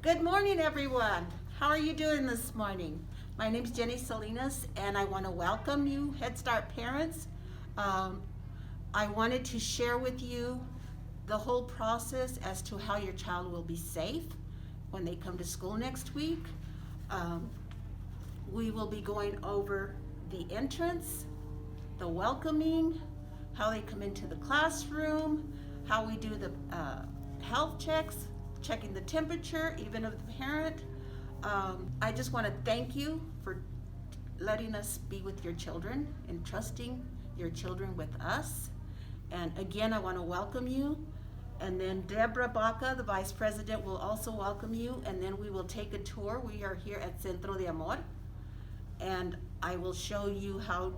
Good morning, everyone. How are you doing this morning? My name is Jenny Salinas, and I want to welcome you, Head Start parents. I wanted to share with you the whole process as to how your child will be safe when they come to school next week. We will be going over the entrance, the welcoming, how they come into the classroom, how we do the health checks, checking the temperature, even of the parent. I just want to thank you for letting us be with your children and trusting your children with us. And again, I want to welcome you. And then Deborah Baca, the Vice President, will also welcome you. And then we will take a tour. We are here at Centro de Amor. And I will show you how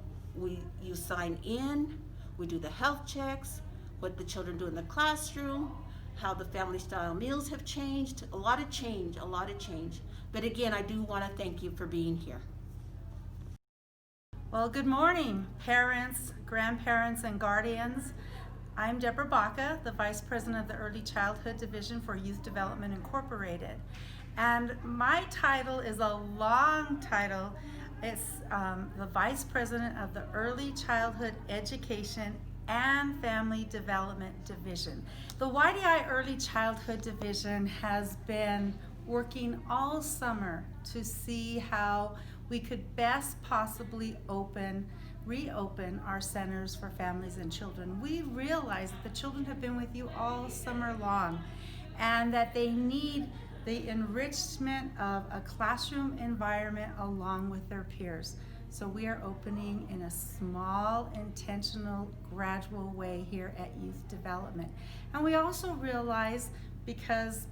you sign in, we do the health checks, what the children do in the classroom, how the family style meals have changed, a lot of change. But again, I do want to thank you for being here. Well, good morning, parents, grandparents, and guardians. I'm Deborah Baca, the Vice President of the Early Childhood Division for Youth Development Incorporated. And my title is a long title. It's the Vice President of the Early Childhood Education and Family Development Division. The YDI Early Childhood Division has been working all summer to see how we could best possibly reopen our centers for families and children. We realize that the children have been with you all summer long and that they need the enrichment of a classroom environment along with their peers. So we are opening in a small, intentional, gradual way here at Youth Development. And we also realize, because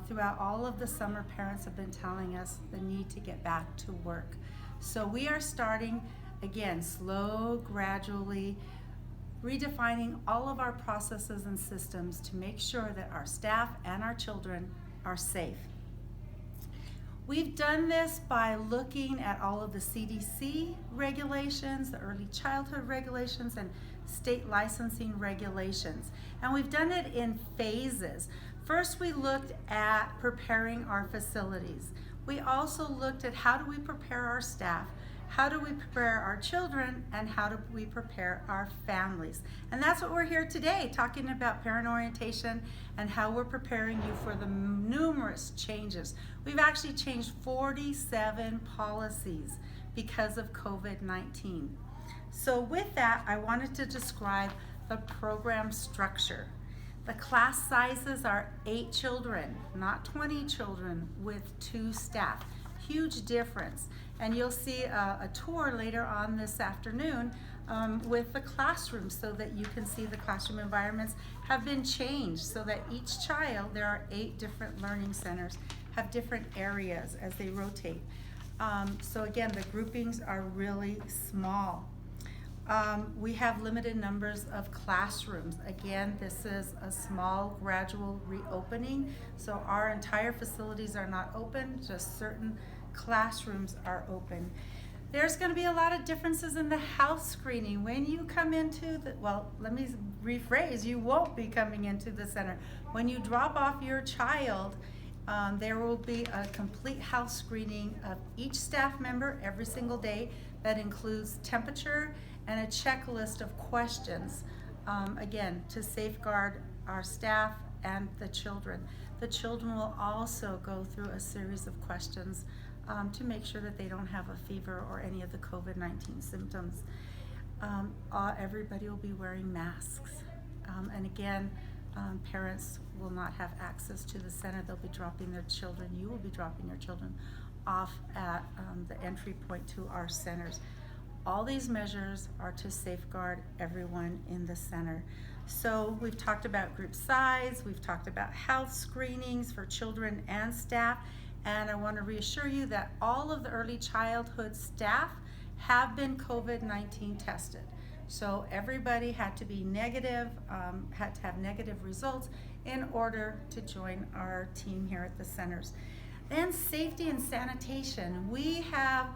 throughout all of the summer, parents have been telling us the need to get back to work. So we are starting, again, slow, gradually, redefining all of our processes and systems to make sure that our staff and our children are safe. We've done this by looking at all of the CDC regulations, the early childhood regulations, and state licensing regulations. And we've done it in phases. First, we looked at preparing our facilities. We also looked at how do we prepare our staff, how do we prepare our children, and how do we prepare our families. And that's what we're here today, talking about parent orientation and how we're preparing you for the numerous changes. We've actually changed 47 policies because of COVID-19. So with that, I wanted to describe the program structure. The class sizes are 8 children, not 20 children with 2 staff. Huge difference. And you'll see a tour later on this afternoon with the classroom so that you can see the classroom environments have been changed so that each child, there are 8 different learning centers, have different areas as they rotate. So again, the groupings are really small. We have limited numbers of classrooms. Again, this is a small, gradual reopening. So our entire facilities are not open, just certain classrooms are open. There's going to be a lot of differences in the health screening. When you come into the, well, let me rephrase, you won't be coming into the center. When you drop off your child, there will be a complete health screening of each staff member every single day. That includes temperature and a checklist of questions, again, to safeguard our staff and the children. The children will also go through a series of questions to make sure that they don't have a fever or any of the COVID-19 symptoms. Everybody will be wearing masks. And again, parents will not have access to the center. They'll be dropping their children. You will be dropping your children off at the entry point to our centers. All these measures are to safeguard everyone in the center. So we've talked about group size, we've talked about health screenings for children and staff, and I want to reassure you that all of the early childhood staff have been COVID-19 tested. So everybody had to be negative, had to have negative results in order to join our team here at the centers. Then safety and sanitation. We have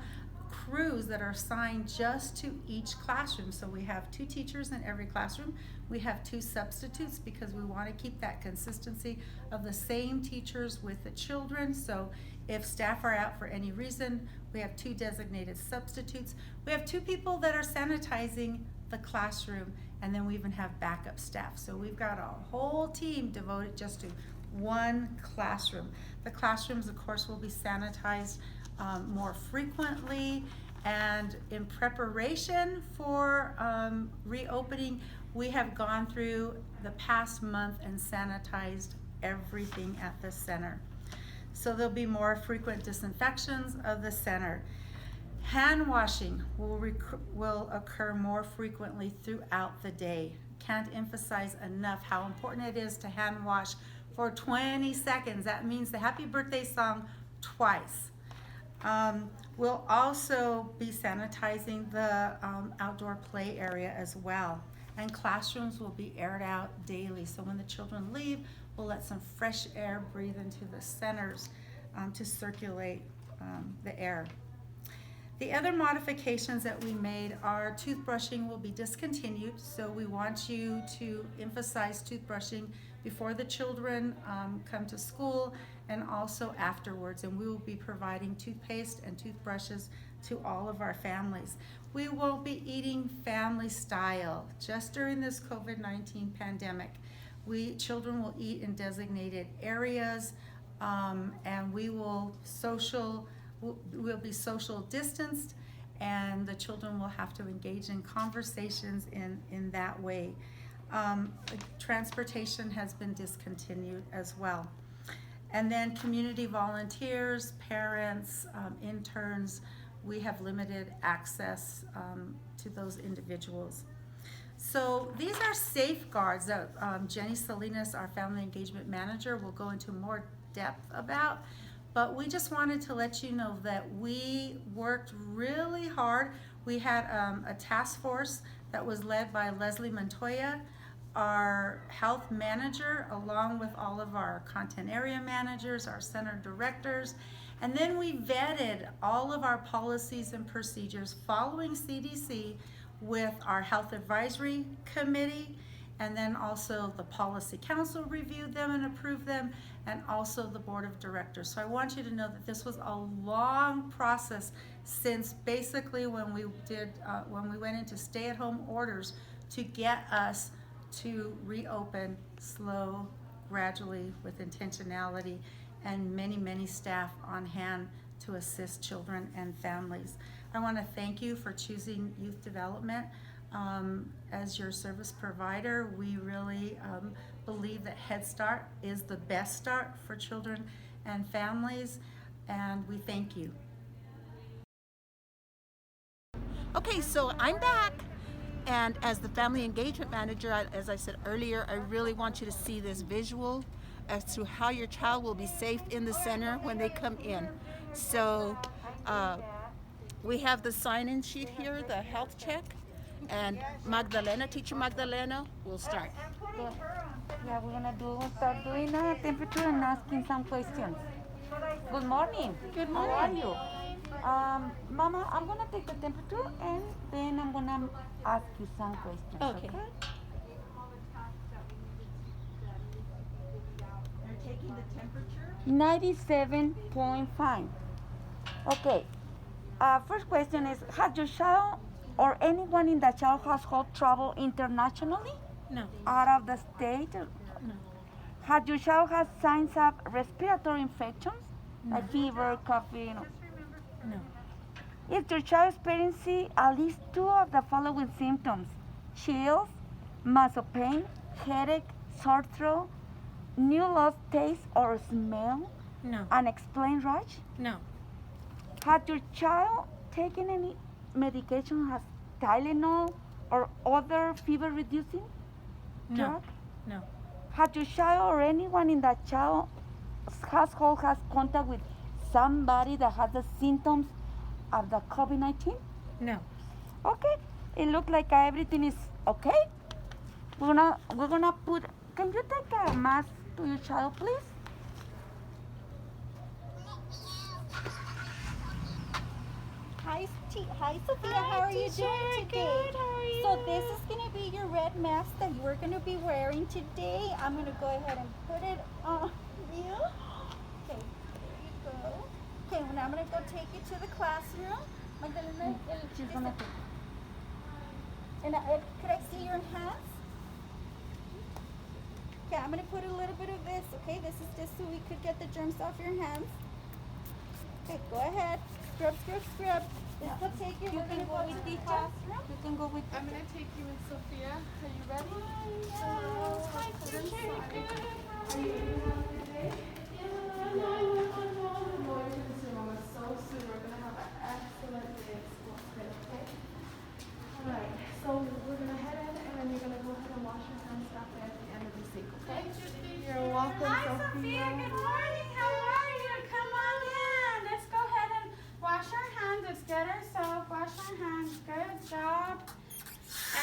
crews that are assigned just to each classroom. So we have 2 teachers in every classroom. We have 2 substitutes because we want to keep that consistency of the same teachers with the children. So if staff are out for any reason, we have 2 designated substitutes. We have 2 people that are sanitizing the classroom, and then we even have backup staff. So we've got a whole team devoted just to one classroom. The classrooms, of course, will be sanitized more frequently, and in preparation for reopening, we have gone through the past month and sanitized everything at the center. So there'll be more frequent disinfections of the center. Hand washing will occur more frequently throughout the day. Can't emphasize enough how important it is to hand wash for 20 seconds. That means the happy birthday song twice. We'll also be sanitizing the outdoor play area as well. And classrooms will be aired out daily. So when the children leave, we'll let some fresh air breathe into the centers to circulate the air. The other modifications that we made are toothbrushing will be discontinued. So we want you to emphasize toothbrushing before the children come to school and also afterwards. And we will be providing toothpaste and toothbrushes to all of our families. We will be eating family style just during this COVID-19 pandemic. Children will eat in designated areas, and we'll be social distanced, and the children will have to engage in conversations in that way. Transportation has been discontinued as well. And then community volunteers, parents, interns, we have limited access to those individuals. So these are safeguards that Jenny Salinas, our family engagement manager, will go into more depth about. But we just wanted to let you know that we worked really hard. We had a task force that was led by Leslie Montoya, our health manager, along with all of our content area managers, our center directors. And then we vetted all of our policies and procedures following CDC with our health advisory committee, and then also the policy council reviewed them and approved them, and also the board of directors. So I want you to know that this was a long process since basically when we went into stay-at-home orders to get us to reopen slow, gradually, with intentionality, and many, many staff on hand to assist children and families. I want to thank you for choosing youth development as your service provider. We really believe that Head Start is the best start for children and families, and we thank you. Okay, so I'm back, and as the family engagement manager, as I said earlier, I really want you to see this visual as to how your child will be safe in the center when they come in. So we have the sign-in sheet here, the health check, and Magdalena, teacher Magdalena, will start. Yeah, we're gonna start doing a temperature and asking some questions. Good morning. Good How are you? Mama, I'm gonna take the temperature and then I'm gonna ask you some questions. Okay. They're taking the temperature. 97.5. Okay. First question is, has your child or anyone in the child household traveled internationally? No. Out of the state? No. Has your child has signs of respiratory infections? No. Like fever, coughing? No. Is your child experiencing at least 2 of the following symptoms: chills, muscle pain, headache, sore throat, new lost taste or smell, No. unexplained rash? No. Has your child taken any medication, has Tylenol or other fever reducing No. drug? No. Has your child or anyone in the child's household has contact with somebody that has the symptoms of the COVID-19? No. Okay, it looks like everything is okay. We're gonna put. Can you take a mask to your child, please? Hi, Hi, Sophia. How are you doing today? Good. How are you? So this is gonna be your red mask that you're gonna be wearing today. I'm gonna go ahead and put it on you. Okay, there you go. Okay, well, now I'm gonna go take you to the classroom. Magdalena, She's gonna and could I see your hands? Okay, I'm gonna put a little bit of this. Okay, this is just so we could get the germs off your hands. Okay, go ahead. Scrub, scrub, scrub. This will take you. We're gonna go to the classroom. You can go with I'm gonna take you with Sophia. Are you ready? Hi, Teacher. Good. Are you ready to have a good day? No. I'm going to the Mama so soon. We're gonna have an excellent day at school today, okay? Alright, so we're gonna head in and then you're gonna go ahead and wash your hands that way at the end of the sink, okay? You're welcome, Hi, Sophia. Sophia. Good morning. How are you? Come on in. Let's go ahead and wash our hands. Let's get our soap. Wash our hands. Good job.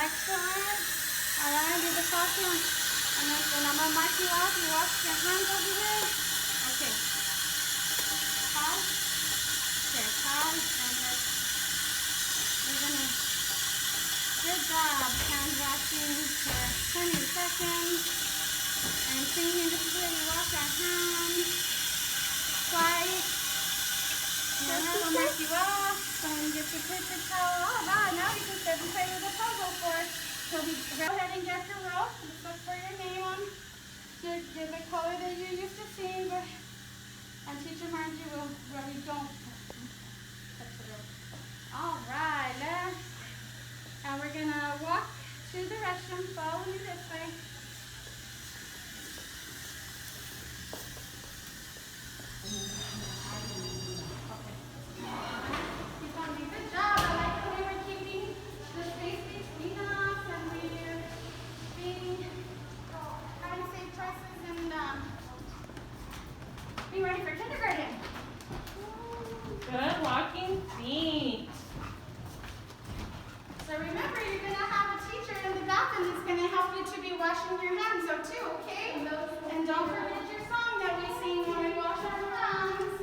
Excellent. All right, do the sauce one. And then I'm gonna mark you off. You wash your hands over here. Okay. Pause. Okay, pause. And we're gonna. Good job. Hand washing for 20 seconds. And cleaning. This is where we wash our hands. Twice. And then we'll mark you off. Go ahead and get your paper towel. All right, now you can start and play with the puzzle for it. So we go ahead and get your roll. Let's look for your name on the color that you're used to seeing. And Teacher Margie will where we don't touch the roll. All right, and we're gonna walk to the restroom. Follow me this way. Good job. I like the way we're keeping the space between us and we're having safe choices and being ready for kindergarten. Good walking feet. So remember, you're going to have a teacher in the bathroom that's going to help you to be washing your hands, so too, okay? And don't forget your song that we sing when we wash our hands.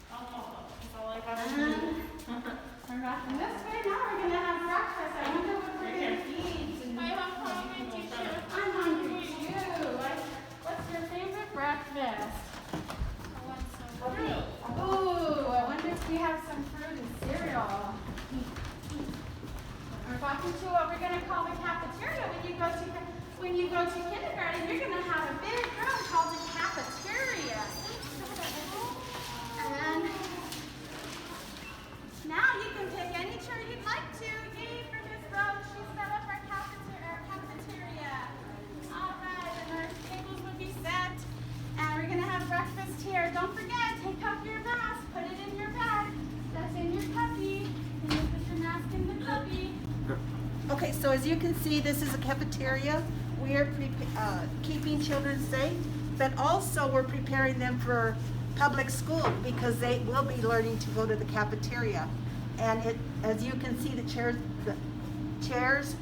That's all I got. We're rocking this way. Now we're going to have breakfast. I wonder what we're going to eat. I'm hungry, teacher. I'm hungry too. What's your favorite breakfast? Ooh, I wonder if we have some fruit and cereal. We're walking to what we're going to call the cafeteria. When you go to kindergarten, you're going to have a big room called the cafeteria. And now you can pick any chair you'd like to. Yay for Miss Roach. She set up our cafeteria. All right, and our tables will be set. And we're going to have breakfast here. Don't forget, take off your mask. Put it in your bag. That's in your cubby. And you put your mask in the cubby. Okay, so as you can see, this is a cafeteria. We are keeping children safe, but also we're preparing them for public school because they will be learning to go to the cafeteria. And as you can see, the chairs,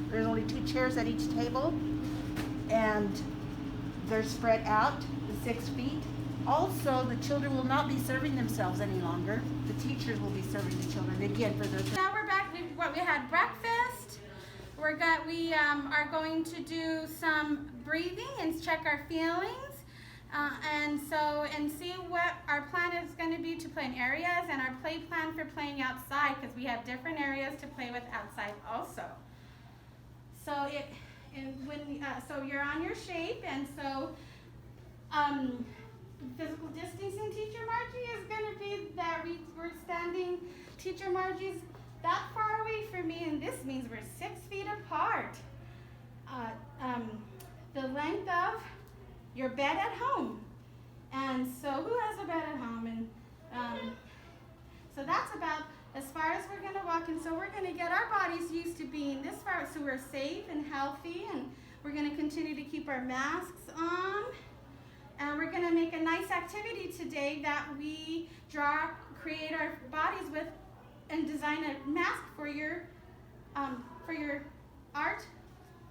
there's only 2 chairs at each table, and they're spread out to 6 feet. Also, the children will not be serving themselves any longer. The teachers will be serving the children again for their. Now we're back. We had breakfast. We are going to do some breathing and check our feelings, and see what our plan is going to be to play in areas and our play plan for playing outside, because we have different areas to play with outside also. So so you're on your shape, and so physical distancing, Teacher Margie, is going to be that we're standing. Teacher Margie's that far away from me, and this means we're 6 feet apart. The length of your bed at home. And so who has a bed at home? And so that's about as far as we're going to walk. And so we're going to get our bodies used to being this far so we're safe and healthy, and we're going to continue to keep our masks on. And we're going to make a nice activity today that we create our bodies with, and design a mask for your art,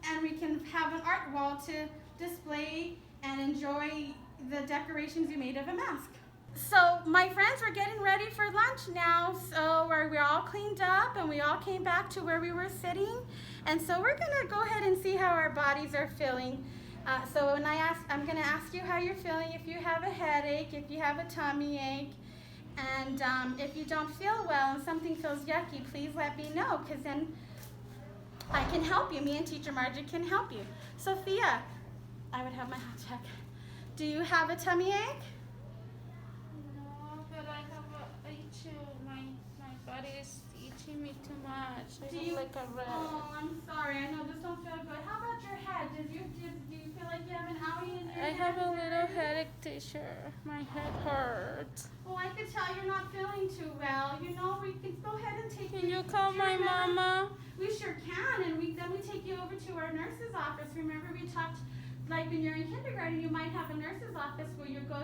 and we can have an art wall to display and enjoy the decorations you made of a mask. So my friends, we're getting ready for lunch now. So we're all cleaned up and we all came back to where we were sitting. And so we're gonna go ahead and see how our bodies are feeling. So when I'm gonna ask you how you're feeling, if you have a headache, if you have a tummy ache, and if you don't feel well and something feels yucky, please let me know, because then I can help you. Me and Teacher Margie can help you. Sophia, I would have my hot check. Do you have a tummy ache? No, but I have a itchy. My body is itching me too much. I have like a red. Oh, I'm sorry. I know this don't feel good. How about your head? Do you feel like you have an owie in your I head? have a little headache, teacher. My head hurts. Well, I could tell you're not feeling too well. You know, we can go ahead and take Can you. you call Do my remember? mama? We sure can, and then we take you over to our nurse's office. Remember we talked, like when you're in kindergarten, you might have a nurse's office where you go,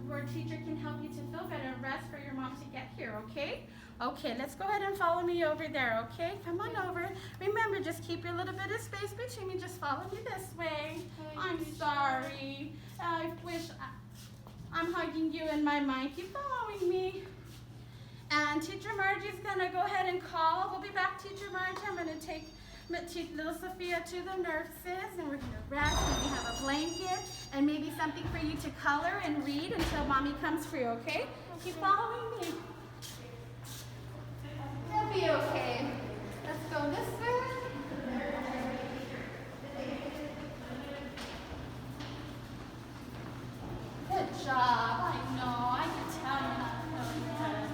where a teacher can help you to feel better and rest for your mom to get here, okay? Okay, let's go ahead and follow me over there, okay? Come on over. Remember, just keep your little bit of space between me. Just follow me this way. I'm sorry. I wish I'm hugging you in my mind. Keep following me. And Teacher Margie's gonna go ahead and call. We'll be back, Teacher Margie. I'm gonna take little Sophia to the nurses, and we're gonna rest, and we have a blanket, and maybe something for you to color and read until Mommy comes for you, okay? Keep following me. It'll be okay. Let's go this way. Good job. I know. I can tell you're not feeling good.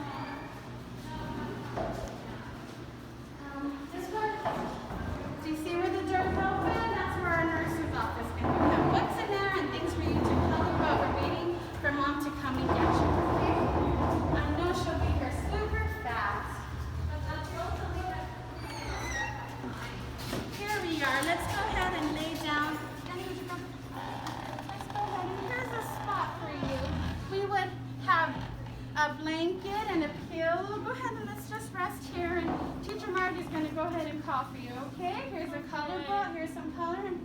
This part. Do you see where the door's open? That's where our nurse's office is. We have books in there and things for you to color while we're waiting for Mom to come and get you, okay? I know she'll be here super fast. Here we are. Let's go ahead and lay down. Let's go ahead and here's a spot for you. We would have a blanket and a pillow. Go ahead and let's just rest here. And Teacher Margie's going to go ahead and call for you, okay? Here's a color book. Here's some coloring